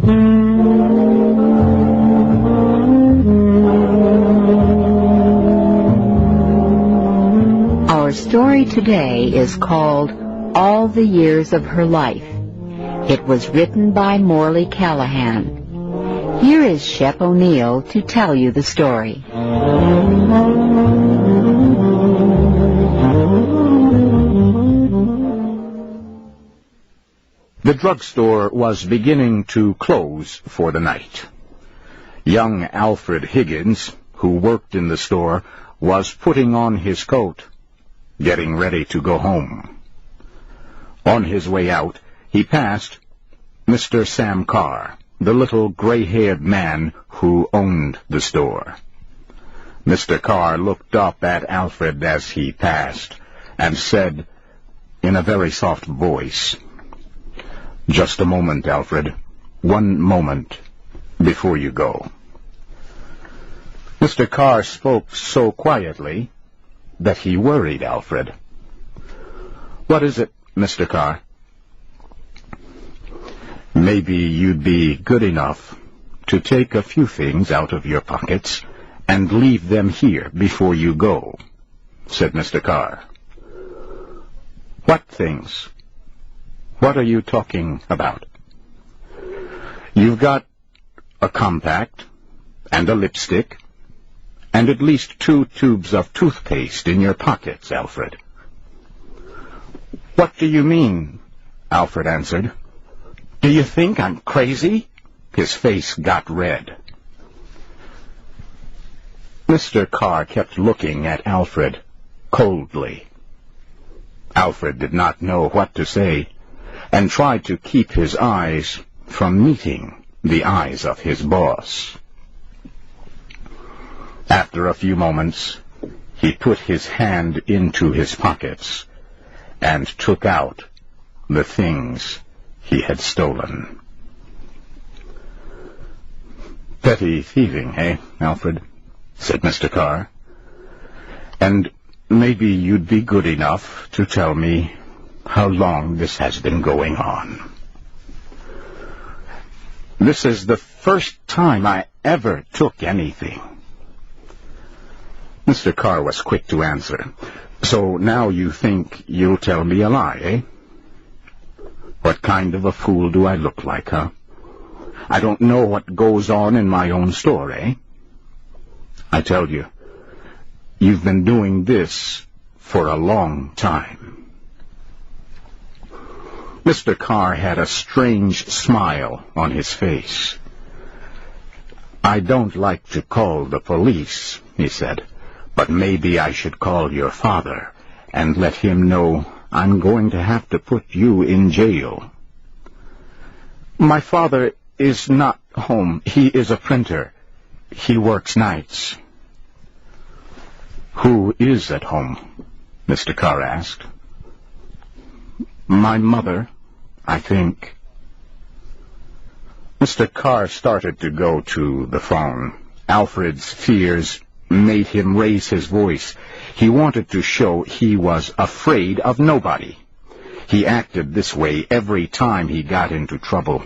Our story today is called All the Years of Her Life. It was written by Morley Callaghan. Here is Shep O'Neill to tell you the story. The drugstore was beginning to close for the night. Young Alfred Higgins, who worked in the store, was putting on his coat, getting ready to go home. On his way out, he passed Mr. Sam Carr, the little gray-haired man who owned the store. Mr. Carr looked up at Alfred as he passed and said in a very soft voice, "Just a moment, Alfred. One moment before you go." Mr. Carr spoke so quietly that he worried Alfred. "What is it, Mr. Carr?" "Maybe you'd be good enough to take a few things out of your pockets and leave them here before you go," said Mr. Carr. "What things? What are you talking about?" "You've got a compact and a lipstick and at least 2 tubes of toothpaste in your pockets, Alfred." "What do you mean?" Alfred answered. "Do you think I'm crazy?" His face got red. Mr. Carr kept looking at Alfred coldly. Alfred did not know what to say and tried to keep his eyes from meeting the eyes of his boss. After a few moments, he put his hand into his pockets and took out the things he had stolen. "Petty thieving, eh, Alfred?" said Mr. Carr. "And maybe you'd be good enough to tell me how long this has been going on." "This is the first time I ever took anything." Mr. Carr was quick to answer. "So now you think you'll tell me a lie, eh? What kind of a fool do I look like, huh? I don't know what goes on in my own store, eh? I tell you, you've been doing this for a long time." Mr. Carr had a strange smile on his face. "I don't like to call the police," he said, "but maybe I should call your father and let him know I'm going to have to put you in jail." "My father is not home. He is a printer. He works nights." "Who is at home?" Mr. Carr asked. "My mother, I think." Mr. Carr started to go to the phone. Alfred's fears made him raise his voice. He wanted to show he was afraid of nobody. He acted this way every time he got into trouble.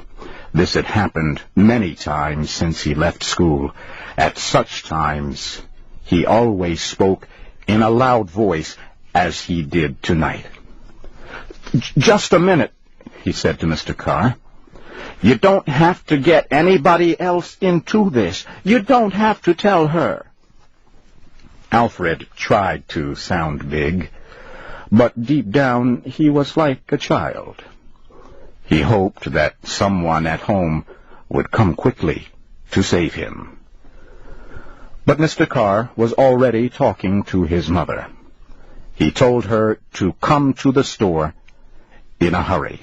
This had happened many times since he left school. At such times, he always spoke in a loud voice, as he did tonight. "Just a minute," he said to Mr. Carr. "You don't have to get anybody else into this. You don't have to tell her." Alfred tried to sound big, but deep down he was like a child. He hoped that someone at home would come quickly to save him. But Mr. Carr was already talking to his mother. He told her to come to the store in a hurry.